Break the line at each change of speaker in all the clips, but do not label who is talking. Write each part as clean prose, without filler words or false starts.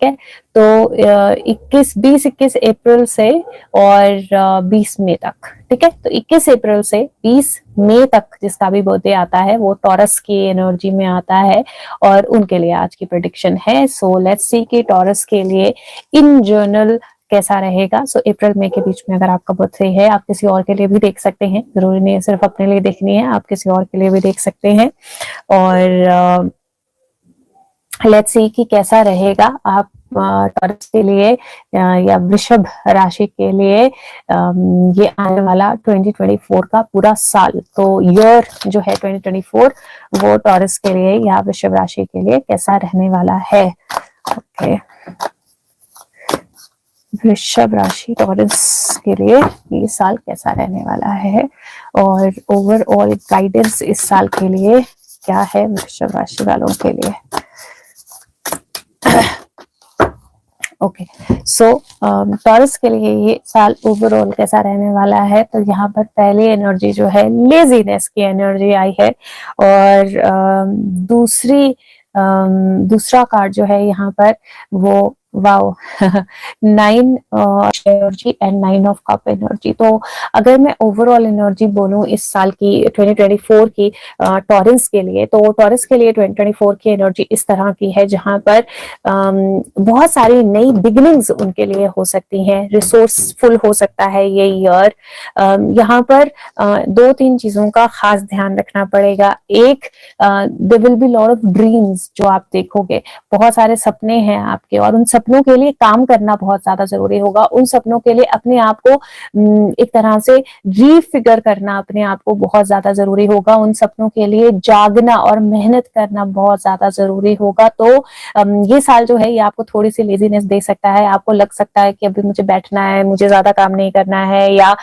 ठीक है। तो 21 से और 20 मई तक, ठीक है। तो 21 अप्रैल से 20 मई तक जिसका भी बर्थडे आता है वो टॉरस की एनर्जी में आता है और उनके लिए आज की प्रेडिक्शन है। सो लेट्स सी कि टॉरस के लिए इन जनरल कैसा रहेगा। सो अप्रैल मई के बीच में अगर आपका बर्थडे है, आप किसी और के लिए भी देख सकते हैं, जरूरी नहीं है सिर्फ अपने लिए देखनी है, आप किसी और के लिए भी देख सकते हैं। और लेट्स सी कि कैसा रहेगा आप टॉरस के लिए या वृषभ राशि के लिए ये आने वाला 2024 का पूरा साल। तो ईयर जो है 2024 वो टॉरस के लिए या वृषभ राशि के लिए कैसा रहने वाला है। ओके, वृषभ राशि टॉरस के लिए ये साल कैसा रहने वाला है और ओवरऑल गाइडेंस इस साल के लिए क्या है वृषभ राशि वालों के लिए। ओके, सो टॉरस के लिए ये साल ओवरऑल कैसा रहने वाला है। तो यहाँ पर पहली एनर्जी जो है लेजीनेस की एनर्जी आई है और दूसरा कार्ड जो है यहाँ पर वो wow 9 energy and 9 of cup energy. तो अगर मैं ओवरऑल एनर्जी बोलूं इस साल की 2024 की टॉरस के लिए, तो टॉरस के लिए 2024 की एनर्जी इस तरह की है जहां पर बहुत सारी नई बिगिनिंग्स उनके लिए हो सकती हैं, रिसोर्सफुल हो सकता है ये ईयर। यहाँ पर 2-3 चीजों का खास ध्यान रखना पड़ेगा। एक, there will be lot of dreams जो आप देखोगे, बहुत सारे सपने हैं आपके और उन सपनों के लिए काम करना बहुत ज्यादा जरूरी होगा। उन सपनों के लिए अपने आप को एक तरह से रीफिगर करना अपने आप को बहुत ज्यादा जरूरी होगा। उन सपनों के लिए जागना और मेहनत करना बहुत ज्यादा जरूरी होगा। तो ये साल जो है ये आपको थोड़ी सी लेजीनेस दे सकता है। आपको लग सकता है कि अभी मुझे बैठना है, मुझे ज्यादा काम नहीं करना है, या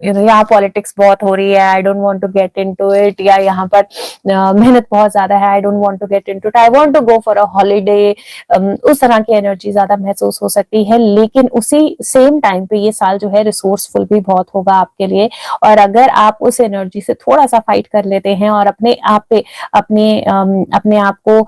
यहाँ पॉलिटिक्स बहुत हो रही है, I don't want to get into it, या यहाँ पर मेहनत बहुत ज्यादा है, I don't want to get into it, I want to go for a holiday. उस तरह की एनर्जी ज्यादा महसूस हो सकती है। लेकिन उसी सेम टाइम पे ये साल जो है रिसोर्सफुल भी बहुत होगा आपके लिए। और अगर आप उस एनर्जी से थोड़ा सा फाइट कर लेते हैं और अपने आप पे अपने आप को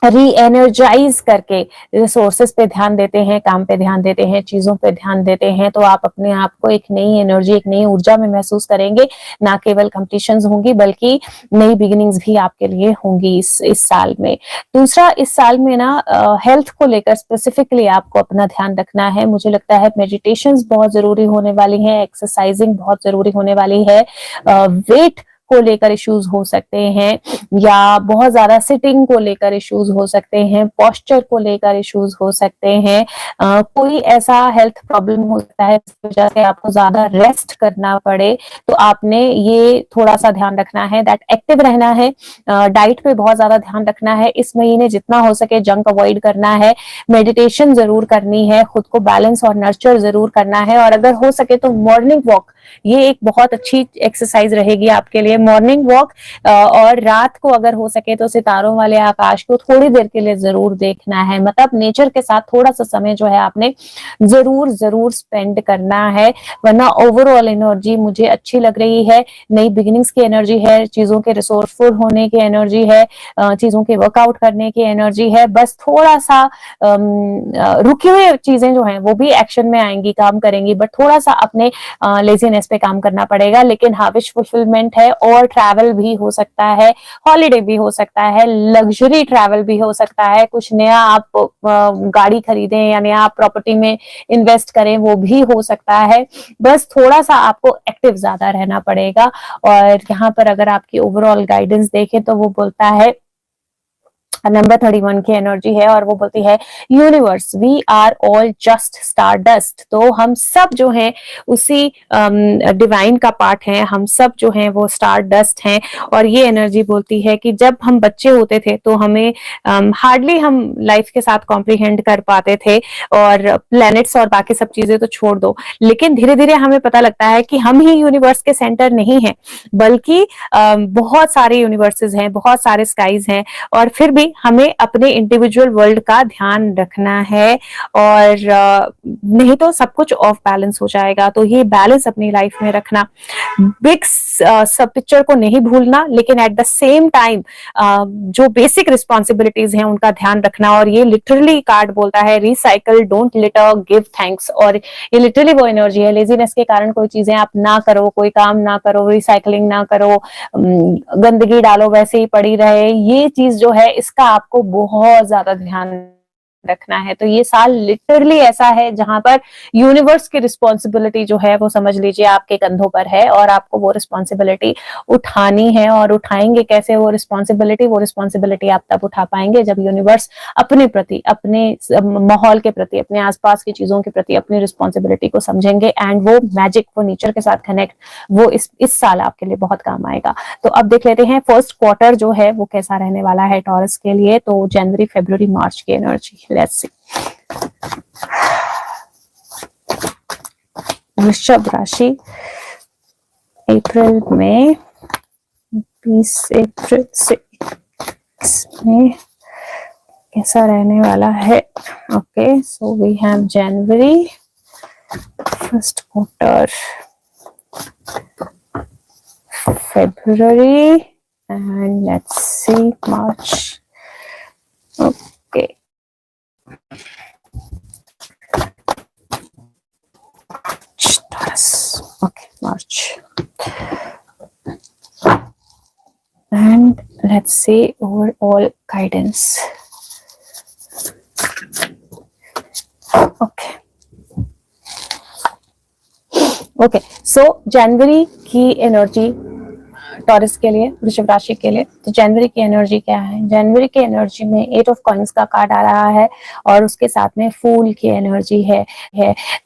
री एनर्जाइज करके रिसोर्सेस पे ध्यान देते हैं, काम पे ध्यान देते हैं, चीजों पे ध्यान देते हैं, तो आप अपने आप को एक नई एनर्जी, एक नई ऊर्जा में महसूस करेंगे। ना केवल कंपटीशंस होंगी बल्कि नई बिगिनिंग्स भी आपके लिए होंगी इस साल में। दूसरा, इस साल में ना हेल्थ को लेकर स्पेसिफिकली आपको अपना ध्यान रखना है। मुझे लगता है मेडिटेशंस बहुत जरूरी होने वाली है, एक्सरसाइजिंग बहुत जरूरी होने वाली है। वेट को लेकर इश्यूज हो सकते हैं, या बहुत ज्यादा सिटिंग को लेकर इश्यूज हो सकते हैं, पोस्चर को लेकर इश्यूज हो सकते हैं। कोई ऐसा हेल्थ प्रॉब्लम हो सकता है जिसकी वजह से आपको ज्यादा रेस्ट करना पड़े, तो आपने ये थोड़ा सा ध्यान रखना है। दैट एक्टिव रहना है, डाइट पे बहुत ज्यादा ध्यान रखना है। इस महीने जितना हो सके जंक अवॉइड करना है, मेडिटेशन जरूर करनी है, खुद को बैलेंस और नर्चर जरूर करना है। और अगर हो सके तो मॉर्निंग वॉक, ये एक बहुत अच्छी एक्सरसाइज रहेगी आपके लिए, मॉर्निंग वॉक। और रात को अगर हो सके तो सितारों वाले आकाश को थोड़ी देर के लिए जरूर देखना है। मतलब नेचर के साथ थोड़ा सा समय जो है आपने जरूर स्पेंड करना है। वरना ओवरऑल एनर्जी मुझे अच्छी लग रही है, नई बिगिनिंग्स की एनर्जी है, चीजों के रिसोर्सफुल होने की एनर्जी है, चीजों के वर्कआउट करने की एनर्जी है। बस थोड़ा सा रुकी हुई चीजें जो हैं वो भी एक्शन में आएंगी, काम करेंगी, बट थोड़ा सा अपने लेजीनेस पे काम करना पड़ेगा। लेकिन हाँ, विश फुलफिलमेंट है और ट्रैवल भी हो सकता है, हॉलीडे भी हो सकता है, लग्जरी ट्रैवल भी हो सकता है, कुछ नया आप गाड़ी खरीदें या नया आप प्रॉपर्टी में इन्वेस्ट करें, वो भी हो सकता है। बस थोड़ा सा आपको एक्टिव ज्यादा रहना पड़ेगा। और यहाँ पर अगर आपकी ओवरऑल गाइडेंस देखें तो वो बोलता है, नंबर 31 की एनर्जी है और वो बोलती है universe, we are all just star dust. तो हम सब जो हैं उसी डिवाइन का पार्ट हैं, हम सब जो हैं वो स्टार डस्ट हैं। और ये एनर्जी बोलती है कि जब हम बच्चे होते थे तो हमें हार्डली हम लाइफ के साथ कॉम्प्रिहेंड कर पाते थे, और प्लैनेट्स और बाकी सब चीजें तो छोड़ दो, लेकिन धीरे धीरे हमें पता लगता है कि हम ही यूनिवर्स के सेंटर नहीं हैं, बल्कि बहुत सारे यूनिवर्सेस हैं, बहुत सारे स्काईज हैं, और फिर भी हमें अपने इंडिविजुअल वर्ल्ड का ध्यान रखना है, और नहीं तो सब कुछ ऑफ बैलेंस हो जाएगा। तो ये बैलेंस अपनी लाइफ में रखना, बिग सब पिक्चर को नहीं भूलना, लेकिन एट द सेम टाइम जो बेसिक रिस्पॉन्सिबिलिटीज हैं उनका ध्यान रखना। और ये लिटरली कार्ड बोलता है recycle, don't litre, give thanks. और ये लिटरली वो एनर्जी है, लेजीनेस के कारण कोई चीजें आप ना करो, कोई काम ना करो, रिसाइकलिंग ना करो, गंदगी डालो वैसे ही पड़ी रहे, ये चीज जो है इसका आपको बहुत ज्यादा ध्यान रखना है। तो ये साल लिटरली ऐसा है जहां पर यूनिवर्स की रिस्पॉन्सिबिलिटी जो है वो समझ लीजिए आपके कंधों पर है, और आपको वो रिस्पॉन्सिबिलिटी उठानी है। और उठाएंगे कैसे वो रिस्पॉन्सिबिलिटी आप तब उठा पाएंगे जब यूनिवर्स अपने प्रति, अपने माहौल के प्रति, अपने आसपास की चीजों के प्रति अपनी रिस्पॉन्सिबिलिटी को समझेंगे। एंड वो मैजिक, वो नेचर के साथ कनेक्ट, वो इस साल आपके लिए बहुत काम आएगा। तो अब देख लेते हैं फर्स्ट क्वार्टर जो है वो कैसा रहने वाला है टॉरस के लिए। तो जनवरी, फरवरी, मार्च की एनर्जी, लेट्स सी। वृषभ राशि, अप्रैल में 20 अप्रैल से में कैसा रहने वाला है। Okay, so we have January, first quarter, February, and let's see March. Okay. Okay, March. And let's see overall guidance. Okay. Okay, so जनवरी की एनर्जी टॉरस के लिए, वृषभ राशि के लिए। तो जनवरी की एनर्जी क्या है? जनवरी की एनर्जी में 8 ऑफ कॉइंस का कार्ड आ रहा है, और उसके साथ में फूल की एनर्जी है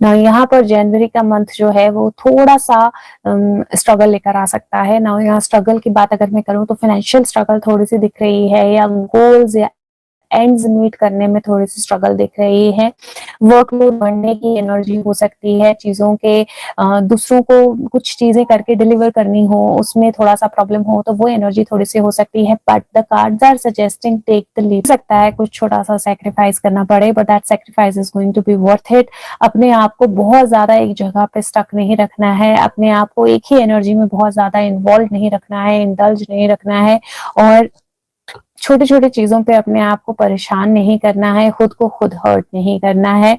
ना। यहाँ पर जनवरी का मंथ जो है वो थोड़ा सा स्ट्रगल लेकर आ सकता है ना। यहाँ स्ट्रगल की बात अगर मैं करूँ तो फाइनेंशियल स्ट्रगल थोड़ी सी दिख रही है, या गोल्स या एंड्स मीट करने में थोड़ी सी स्ट्रगल दिख रही है। वर्कलोड बढ़ने की एनर्जी हो सकती है, चीजों के दूसरों को कुछ चीजें करके डिलीवर करनी हो, उसमें थोड़ा सा प्रॉब्लम हो, तो वो एनर्जी थोड़ी सी हो सकती है। But the cards are suggesting take the lead. सकता है कुछ छोटा सा सैक्रिफाइस करना पड़े, but that sacrifice is going to be worth it. अपने आप को बहुत ज्यादा एक जगह पे स्टक नहीं रखना है, अपने आप को एक ही एनर्जी में बहुत ज्यादा इन्वॉल्व नहीं रखना है, इंडल्ज नहीं रखना है, और छोटे छोटे चीजों पे अपने आप को परेशान नहीं करना है, खुद को खुद हर्ट नहीं करना है।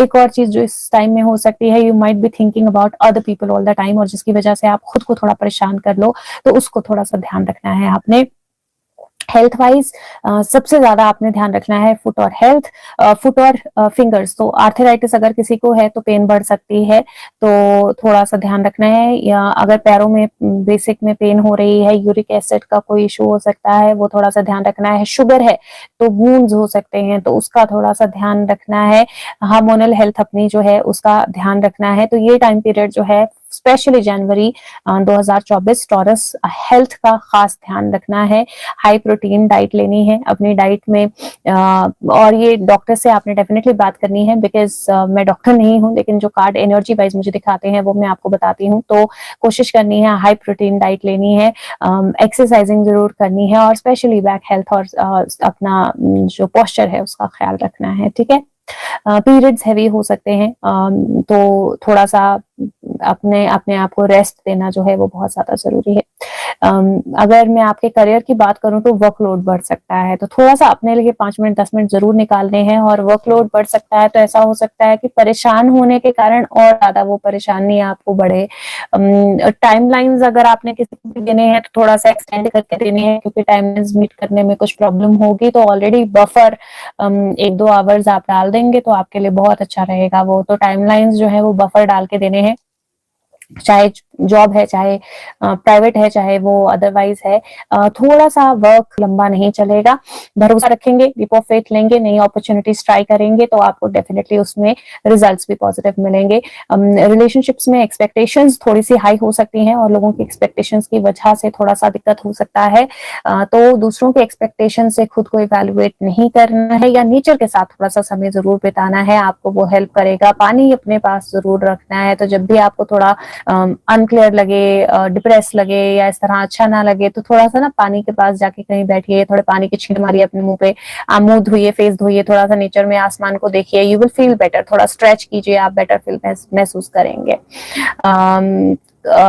एक और चीज जो इस टाइम में हो सकती है, you might be thinking about other people all the time, और जिसकी वजह से आप खुद को थोड़ा परेशान कर लो, तो उसको थोड़ा सा ध्यान रखना है आपने। हेल्थ वाइज सबसे ज्यादा आपने ध्यान रखना है फुट और हेल्थ, फुट और फिंगर्स। तो आर्थराइटिस अगर किसी को है तो पेन बढ़ सकती है, तो थोड़ा सा ध्यान रखना है। या अगर पैरों में बेसिक में पेन हो रही है, यूरिक एसिड का कोई इशू हो सकता है, वो थोड़ा सा ध्यान रखना है। शुगर है तो वूंड्स हो सकते हैं, तो उसका थोड़ा सा ध्यान रखना है। हार्मोनल हेल्थ अपनी जो है उसका ध्यान रखना है। तो ये टाइम पीरियड जो है स्पेशली जनवरी 2024, टॉरस हेल्थ का खास ध्यान रखना है। हाई प्रोटीन डाइट लेनी है अपनी डाइट में, और ये डॉक्टर से आपने डेफिनेटली बात करनी है, बिकॉज मैं डॉक्टर नहीं हूँ, लेकिन जो कार्ड एनर्जी वाइज मुझे दिखाते हैं वो मैं आपको बताती हूँ। तो कोशिश करनी है, हाई प्रोटीन डाइट लेनी है, एक्सरसाइजिंग जरूर करनी है, और स्पेशली बैक हेल्थ और अपना जो पोस्चर है उसका ख्याल रखना है। ठीक है, पीरियड्स हैवी हो सकते हैं, तो थोड़ा सा अपने आप को रेस्ट देना जो है वो बहुत ज्यादा जरूरी है। अगर मैं आपके करियर की बात करूं तो वर्कलोड बढ़ सकता है, तो थोड़ा सा अपने लिए 5 मिनट 10 मिनट जरूर निकालने हैं। और वर्कलोड बढ़ सकता है तो ऐसा हो सकता है कि परेशान होने के कारण और ज्यादा वो परेशानी आपको बढ़े। टाइमलाइंस अगर आपने किसी को देने हैं तो थोड़ा सा एक्सटेंड करके देने हैं, क्योंकि टाइमलाइंस मीट करने में कुछ प्रॉब्लम होगी। तो ऑलरेडी बफर 1-2 आवर्स आप डाल देंगे तो आपके लिए बहुत अच्छा रहेगा वो। तो टाइमलाइंस जो है वो बफर डाल के देने हैं, चाहे जॉब है, चाहे प्राइवेट है, चाहे वो अदरवाइज है। थोड़ा सा वर्क लंबा नहीं चलेगा, भरोसा रखेंगे, लीप ऑफ फेथ लेंगे, नई अपॉर्चुनिटीज ट्राई करेंगे, तो आपको डेफिनेटली उसमें रिजल्ट्स भी पॉजिटिव मिलेंगे। रिलेशनशिप्स में एक्सपेक्टेशंस थोड़ी सी हाई हो सकती हैं, और लोगों की एक्सपेक्टेशंस की वजह से थोड़ा सा दिक्कत हो सकता है। तो दूसरों के एक्सपेक्टेशन से खुद को इवेलुएट नहीं करना है, या नेचर के साथ थोड़ा सा समय जरूर बिताना है, आपको वो हेल्प करेगा। पानी अपने पास जरूर रखना है, तो जब भी आपको थोड़ा अनक्लियर लगे, डिप्रेस लगे या इस तरह अच्छा ना लगे, तो थोड़ा सा ना पानी के पास जाके कहीं बैठिए, थोड़े पानी की छींट मारिए अपने मुंह पे, मुंह धोइए, फेस धोइए, थोड़ा सा नेचर में आसमान को देखिए, यू विल फील बेटर। थोड़ा स्ट्रेच कीजिए, आप बेटर फील महसूस करेंगे।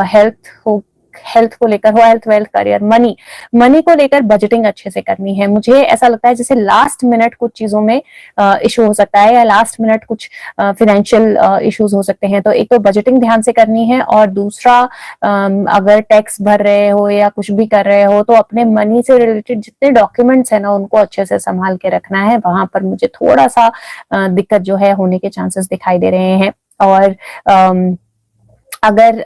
हेल्थ हो, हेल्थ को लेकर हो, health, wealth, career, money, money को लेकर बजटिंग अच्छे से करनी है। मुझे ऐसा लगता है जैसे लास्ट मिनट कुछ चीजों में इशू हो सकता है, या लास्ट मिनट कुछ फाइनेंशियल इश्यूज हो सकते हैं। तो एक तो बजटिंग ध्यान से करनी है, और दूसरा अगर टैक्स भर रहे हो या कुछ भी कर रहे हो, तो अपने मनी से रिलेटेड जितने डॉक्यूमेंट्स है ना, उनको अच्छे से संभाल के रखना है। वहां पर मुझे थोड़ा सा दिक्कत जो है होने के चांसेस दिखाई दे रहे हैं। और अगर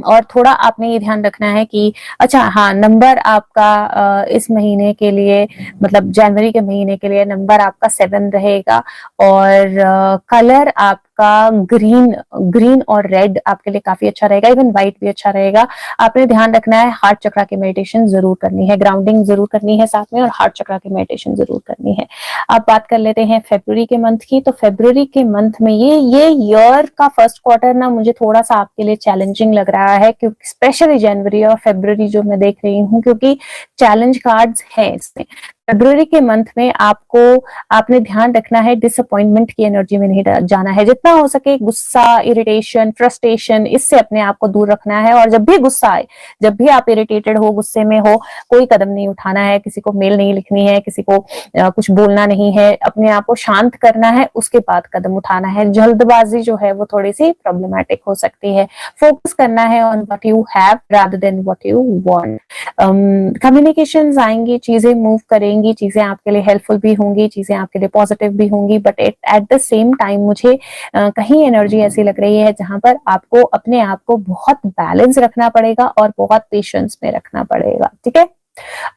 और थोड़ा आपने ये ध्यान रखना है कि अच्छा हाँ, नंबर आपका इस महीने के लिए, मतलब जनवरी के महीने के लिए नंबर आपका 7 रहेगा, और कलर आपका ग्रीन, ग्रीन और रेड आपके लिए काफी अच्छा रहेगा, इवन व्हाइट भी अच्छा रहेगा। आपने ध्यान रखना है, हार्ट चक्रा की मेडिटेशन जरूर करनी है, ग्राउंडिंग जरूर करनी है साथ में, और हार्ट चक्रा की मेडिटेशन जरूर करनी है। अब बात कर लेते हैं फरवरी के मंथ की। तो फरवरी के मंथ में ये ईयर का फर्स्ट क्वार्टर ना मुझे थोड़ा सा आपके लिए चैलेंजिंग लग रहा है, क्योंकि स्पेशली जनवरी और फरवरी जो मैं देख रही हूँ, क्योंकि चैलेंज कार्ड्स हैं इसमें। फरवरी के मंथ में आपको, आपने ध्यान रखना है डिसअपॉइंटमेंट की एनर्जी में नहीं जाना है। जितना हो सके गुस्सा, इरिटेशन, फ्रस्ट्रेशन, इससे अपने आप को दूर रखना है। और जब भी गुस्सा आए, जब भी आप इरिटेटेड हो, गुस्से में हो, कोई कदम नहीं उठाना है, किसी को मेल नहीं लिखनी है, किसी को कुछ बोलना नहीं है, अपने आप को शांत करना है, उसके बाद कदम उठाना है। जल्दबाजी जो है वो थोड़ी सी प्रॉब्लमैटिक हो सकती है। फोकस करना है on what you have rather than what you want. Communications आएंगी, चीजें मूव करेंगी, चीजें आपके लिए हेल्पफुल भी होंगी, चीजें आपके लिए पॉजिटिव भी होंगी, but at the same time मुझे कहीं एनर्जी ऐसी लग रही है जहां पर आपको अपने आप को बहुत बैलेंस रखना पड़ेगा और बहुत पेशेंस में रखना पड़ेगा। ठीक है।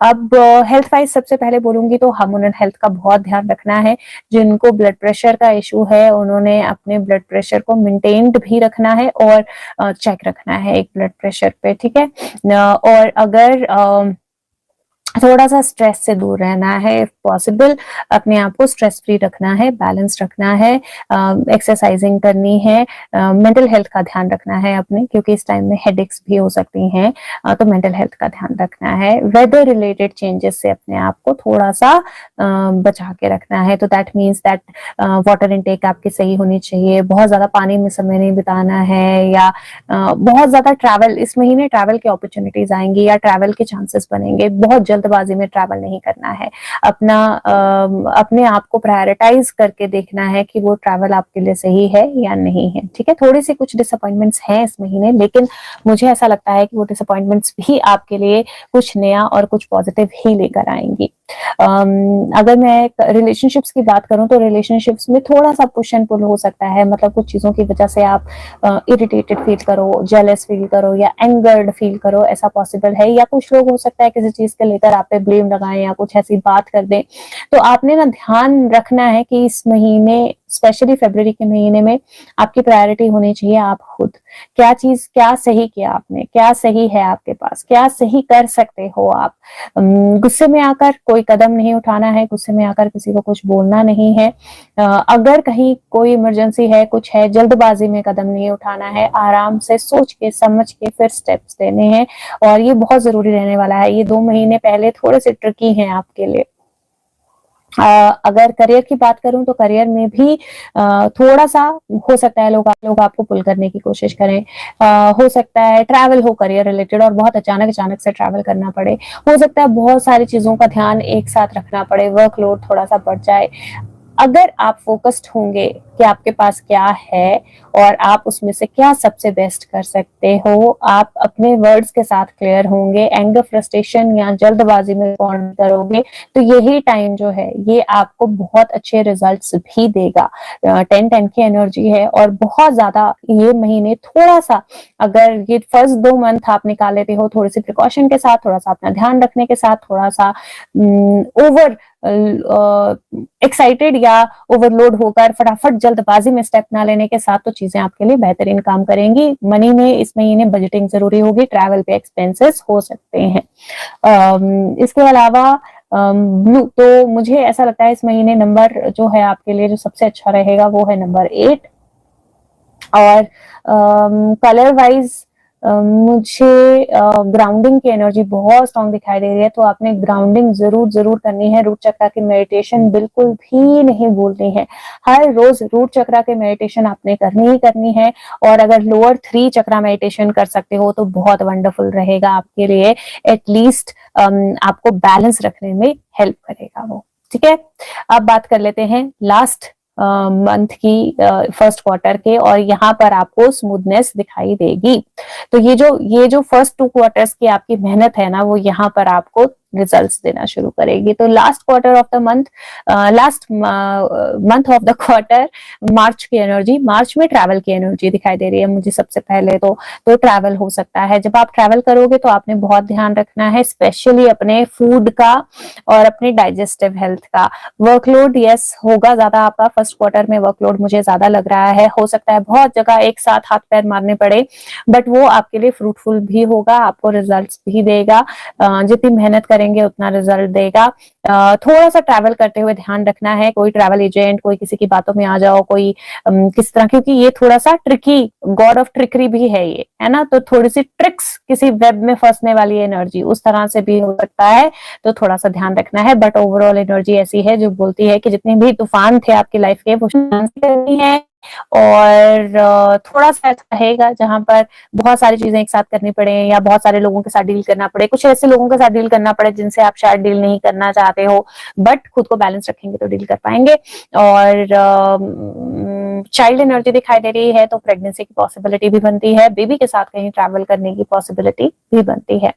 अब हेल्थ वाइज सबसे पहले बोलूंगी तो हार्मोनल हेल्थ का बहुत ध्यान रखना है। जिनको ब्लड प्रेशर का इशू है, उन्होंने अपने ब्लड प्रेशर को मेंटेन्ड भी रखना है और चेक रखना है एक ब्लड प्रेशर पे। ठीक है। और अगर थोड़ा सा स्ट्रेस से दूर रहना है, इफ पॉसिबल अपने आप को स्ट्रेस फ्री रखना है, बैलेंस रखना है, एक्सरसाइजिंग करनी है, मेंटल हेल्थ का ध्यान रखना है अपने, क्योंकि इस टाइम में हेडेक्स भी हो सकती हैं, तो मेंटल हेल्थ का ध्यान रखना है। वेदर रिलेटेड चेंजेस से अपने आप को थोड़ा सा बचा के रखना है। तो that means that water intake आपकी सही होनी चाहिए, बहुत ज्यादा पानी में समय नहीं बिताना है, या बहुत ज्यादा ट्रैवल, इस महीने ट्रैवल की अपॉर्चुनिटीज आएंगी या ट्रैवल के चांसेस बनेंगे, बहुत जल्दबाजी में ट्रैवल नहीं करना है। अपना अपने आप को प्रायोरिटाइज करके देखना है कि वो ट्रैवल आपके लिए सही है या नहीं है। ठीक है। थोड़ी सी कुछ डिसअपॉइंटमेंट्स हैं इस महीने, लेकिन मुझे ऐसा लगता है कि वो डिसअपॉइंटमेंट्स भी आपके लिए कुछ नया और कुछ पॉजिटिव ही लेकर आएंगी। अगर मैं रिलेशनशिप्स की बात करूं, तो रिलेशनशिप्स में थोड़ा सा पुश एंड पुल हो सकता है। मतलब कुछ चीजों की वजह से आप इरिटेटेड फील करो, जेलस फील करो, या एंगर्ड फील करो, ऐसा पॉसिबल है। या कुछ लोग हो सकता है किसी चीज के लेकर आप पे ब्लेम लगाएं या कुछ ऐसी बात कर दें। तो आपने ना ध्यान रखना है कि इस महीने, स्पेशली फरवरी के महीने में, आपकी प्रायोरिटी होनी चाहिए आप खुद। क्या चीज, क्या सही किया आपने, क्या सही है आपके पास, क्या सही कर सकते हो आप। गुस्से में आकर कोई कदम नहीं उठाना है, गुस्से में आकर किसी को कुछ बोलना नहीं है। अगर कहीं कोई इमरजेंसी है, कुछ है, जल्दबाजी में कदम नहीं उठाना है, आराम से सोच के समझ के फिर स्टेप्स लेने हैं। और ये बहुत जरूरी रहने वाला है। ये 2 महीने पहले थोड़े से ट्रिकी हैं आपके लिए। अगर करियर की बात करूं, तो करियर में भी थोड़ा सा हो सकता है लोग आपको पुल करने की कोशिश करें। हो सकता है ट्रैवल हो करियर रिलेटेड, और बहुत अचानक अचानक से ट्रैवल करना पड़े। हो सकता है बहुत सारी चीजों का ध्यान एक साथ रखना पड़े, वर्कलोड थोड़ा सा बढ़ जाए। अगर आप फोकस्ड होंगे कि आपके पास क्या है और आप उसमें से क्या सबसे बेस्ट कर सकते हो, आप अपने वर्ड्स के साथ क्लियर होंगे, एंगर, फ्रस्ट्रेशन या जल्दबाजी में रिस्पॉन्ड करोगे, तो यही टाइम जो है ये आपको बहुत अच्छे रिजल्ट्स भी देगा। 10-10 की एनर्जी है, और बहुत ज्यादा ये महीने थोड़ा सा, अगर ये फर्स्ट 2 मंथ आप निकाल लेते हो थोड़ी सी प्रिकॉशन के साथ, थोड़ा सा अपना ध्यान रखने के साथ, थोड़ा सा ओवर एक्साइटेड या ओवरलोड होकर फटाफट जल्दबाजी में स्टेप ना लेने के साथ, तो चीजें आपके लिए बेहतरीन काम करेंगी। मनी में इस महीने बजटिंग जरूरी होगी, ट्रैवल पे एक्सपेंसेस हो सकते हैं। इसके अलावा ब्लू, तो मुझे ऐसा लगता है इस महीने नंबर जो है आपके लिए जो सबसे अच्छा रहेगा वो है नंबर 8। और कलर वाइज मुझे ग्राउंडिंग की एनर्जी बहुत स्ट्रांग दिखाई दे रही है, तो आपने ग्राउंडिंग जरूर जरूर करनी है। रूट चक्रा की मेडिटेशन बिल्कुल भी नहीं भूलनी है। हर रोज रूट चक्रा की मेडिटेशन आपने करनी ही करनी है। और अगर लोअर 3 चक्रा मेडिटेशन कर सकते हो तो बहुत वंडरफुल रहेगा आपके लिए। एटलीस्ट आपको बैलेंस रखने में हेल्प करेगा वो। ठीक है, अब बात कर लेते हैं लास्ट मंथ की, फर्स्ट क्वार्टर के, और यहाँ पर आपको स्मूथनेस दिखाई देगी। तो ये जो फर्स्ट 2 क्वार्टर्स की आपकी मेहनत है ना, वो यहाँ पर आपको रिजल्ट्स देना शुरू करेगी। तो last quarter of the month, last month of the quarter, March की एनर्जी, मार्च में ट्रैवल की एनर्जी दिखाई दे रही है मुझे सबसे पहले तो ट्रैवल हो सकता है। जब आप ट्रैवल करोगे तो आपने बहुत ध्यान रखना है, स्पेशली अपने फूड का और अपने डाइजेस्टिव हेल्थ का। वर्कलोड यस होगा ज्यादा आपका, फर्स्ट क्वार्टर में वर्कलोड मुझे ज्यादा लग रहा है। हो सकता है बहुत जगह एक साथ हाथ पैर मारने पड़े, बट वो आपके लिए फ्रूटफुल भी होगा, आपको रिजल्ट्स भी देगा। जितनी मेहनत करेंगे उतना रिजल्ट देगा। थोड़ा सा ट्रैवल करते हुए ध्यान रखना है, कोई ट्रैवल एजेंट, कोई किसी की बातों में आ जाओ, कोई किस तरह, क्योंकि ये थोड़ा सा ट्रिकी, गॉड ऑफ ट्रिकरी भी है ये, है ना। तो थोड़ी सी ट्रिक्स, किसी वेब में फंसने वाली एनर्जी, उस तरह से भी हो सकता है, तो थोड़ा सा ध्यान रखना है। बट ओवरऑल एनर्जी ऐसी है जो बोलती है कि जितने भी तूफान थे आपकी लाइफ के, वो शांत करनी है। और थोड़ा सा ऐसा रहेगा जहां पर बहुत सारी चीजें एक साथ करनी पड़े, या बहुत सारे लोगों के साथ डील करना पड़े, कुछ ऐसे लोगों के साथ डील करना पड़े जिनसे आप शायद डील नहीं करना चाहते हो, बट खुद को बैलेंस रखेंगे तो डील कर पाएंगे। और चाइल्ड एनर्जी दिखाई दे रही है, तो प्रेगनेंसी की पॉसिबिलिटी भी बनती है, बेबी के साथ कहीं ट्रैवल करने की पॉसिबिलिटी भी बनती है।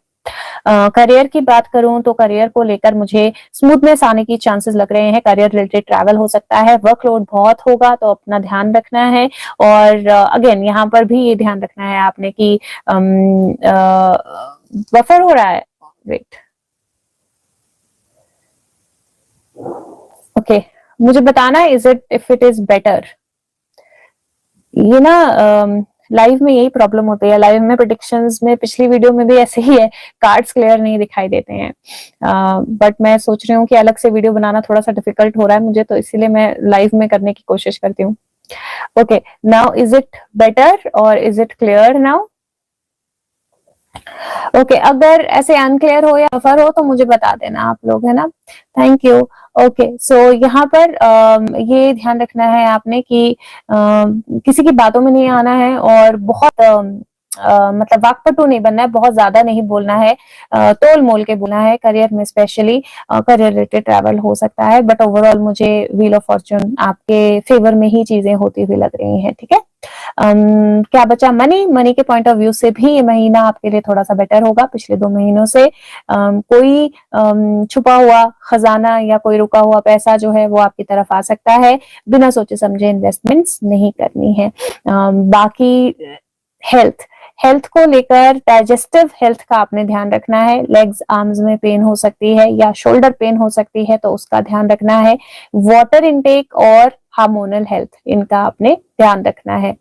करियर की बात करूं तो करियर को लेकर मुझे स्मूथनेस आने की चांसेस लग रहे हैं। करियर रिलेटेड ट्रैवल हो सकता है, वर्कलोड बहुत होगा तो अपना ध्यान रखना है। और अगेन यहाँ पर भी ये ध्यान रखना है आपने कि बफर हो रहा है, वेट, ओके, मुझे बताना इफ इट इज बेटर। ये ना लाइव में यही प्रॉब्लम होती है, लाइव में प्रेडिक्शंस में, पिछली वीडियो में भी ऐसे ही है, कार्ड्स क्लियर नहीं दिखाई देते हैं। बट मैं सोच रही हूँ कि अलग से वीडियो बनाना थोड़ा सा डिफिकल्ट हो रहा है मुझे, तो इसीलिए मैं लाइव में करने की कोशिश करती हूँ। Okay, now is it better और is it clear now? Okay, अगर ऐसे अनक्लियर हो या बफर हो तो मुझे बता देना आप लोग, है ना। Thank you. ओके, सो यहाँ पर ये ध्यान रखना है आपने कि किसी की बातों में नहीं आना है, और बहुत मतलब वाकपटू नहीं बनना है, बहुत ज्यादा नहीं बोलना है, तोल मोल के बोलना है। करियर में स्पेशली करियर रिलेटेड ट्रैवल हो सकता है, बट ओवरऑल मुझे व्हील ऑफ फॉर्चून आपके फेवर में ही चीजें होती हुई लग रही हैं। ठीक है, क्या बचा, मनी के पॉइंट ऑफ व्यू से भी ये महीना आपके लिए थोड़ा सा बेटर होगा पिछले 2 महीनों से। कोई छुपा हुआ खजाना या कोई रुका हुआ पैसा जो है वो आपकी तरफ आ सकता है। बिना सोचे समझे इन्वेस्टमेंट्स नहीं करनी है। बाकी हेल्थ, हेल्थ को लेकर डाइजेस्टिव हेल्थ का आपने ध्यान रखना है। लेग्स आर्म्स में पेन हो सकती है या शोल्डर पेन हो सकती है, तो उसका ध्यान रखना है। वाटर इनटेक और हार्मोनल हेल्थ, इनका आपने ध्यान रखना है।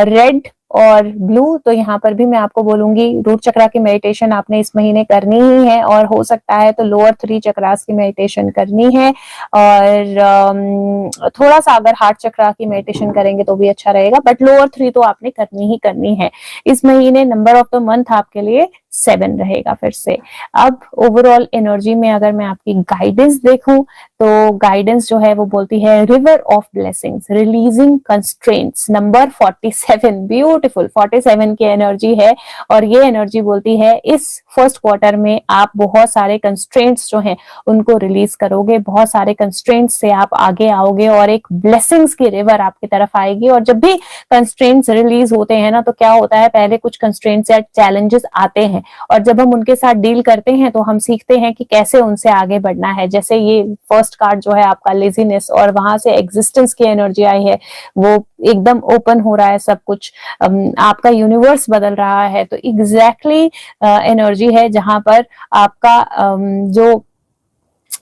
रेड और ब्लू, तो यहाँ पर भी मैं आपको बोलूंगी रूट चक्रा की मेडिटेशन आपने इस महीने करनी ही है, और हो सकता है तो लोअर 3 चक्रास की मेडिटेशन करनी है। और थोड़ा सा अगर हार्ट चक्रा की मेडिटेशन करेंगे तो भी अच्छा रहेगा, बट लोअर 3 तो आपने करनी ही करनी है। इस महीने नंबर ऑफ द मंथ आपके लिए 7 रहेगा फिर से। अब ओवरऑल एनर्जी में अगर मैं आपकी गाइडेंस देखूं तो गाइडेंस जो है वो बोलती है river of blessings, releasing constraints, number 47, beautiful 47 की एनर्जी है। और ये एनर्जी बोलती है इस फर्स्ट क्वार्टर में आप बहुत सारे कंस्ट्रेंट्स जो हैं उनको रिलीज करोगे, बहुत सारे कंस्ट्रेंट्स से आप आगे आओगे और एक ब्लेसिंग्स की रिवर आपकी तरफ आएगी। और जब भी कंस्ट्रेंट्स रिलीज होते हैं ना, तो क्या होता है, पहले कुछ कंस्ट्रेंट्स या चैलेंजेस आते हैं, और जब हम उनके साथ डील करते हैं तो हम सीखते हैं कि कैसे उनसे आगे बढ़ना है। जैसे ये फर्स्ट कार्ड जो है आपका लेजीनेस, और वहां से एग्जिस्टेंस की एनर्जी आई है, वो एकदम ओपन हो रहा है सब कुछ, आपका यूनिवर्स बदल रहा है। तो एग्जैक्टली एनर्जी है जहां पर आपका जो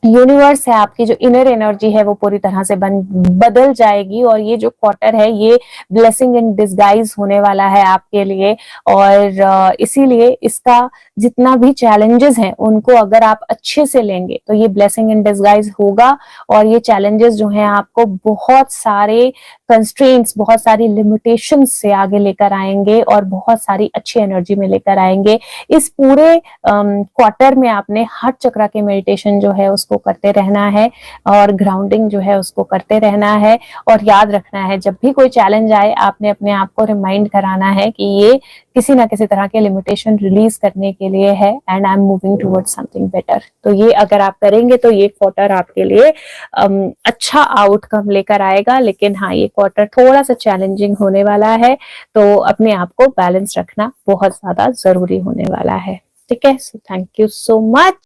यूनिवर्स है, आपकी जो इनर एनर्जी है वो पूरी तरह से बदल जाएगी, और ये जो क्वार्टर है ये ब्लेसिंग इन डिस्गाइज होने वाला है आपके लिए। और इसीलिए इसका जितना भी चैलेंजेस हैं उनको अगर आप अच्छे से लेंगे तो ये ब्लेसिंग इन डिस्गाइज होगा, और ये चैलेंजेस जो हैं आपको बहुत सारे कंस्ट्रेंट्स, बहुत सारी लिमिटेशंस से आगे लेकर आएंगे और बहुत सारी अच्छी एनर्जी में लेकर आएंगे। इस पूरे क्वार्टर में आपने हार्ट चक्र के मेडिटेशन जो है उसको करते रहना है, और ग्राउंडिंग जो है उसको करते रहना है। और याद रखना है, जब भी कोई चैलेंज आए आपने अपने आप को रिमाइंड कराना है कि ये किसी ना किसी तरह के लिमिटेशन रिलीज करने के लिए है, and I am moving towards something better. तो ये अगर आप करेंगे तो ये क्वार्टर आपके लिए अच्छा आउटकम लेकर आएगा। लेकिन हाँ, ये क्वार्टर थोड़ा सा चैलेंजिंग होने वाला है, तो अपने आप को बैलेंस रखना बहुत ज्यादा जरूरी होने वाला है। ठीक है, so thank you so much.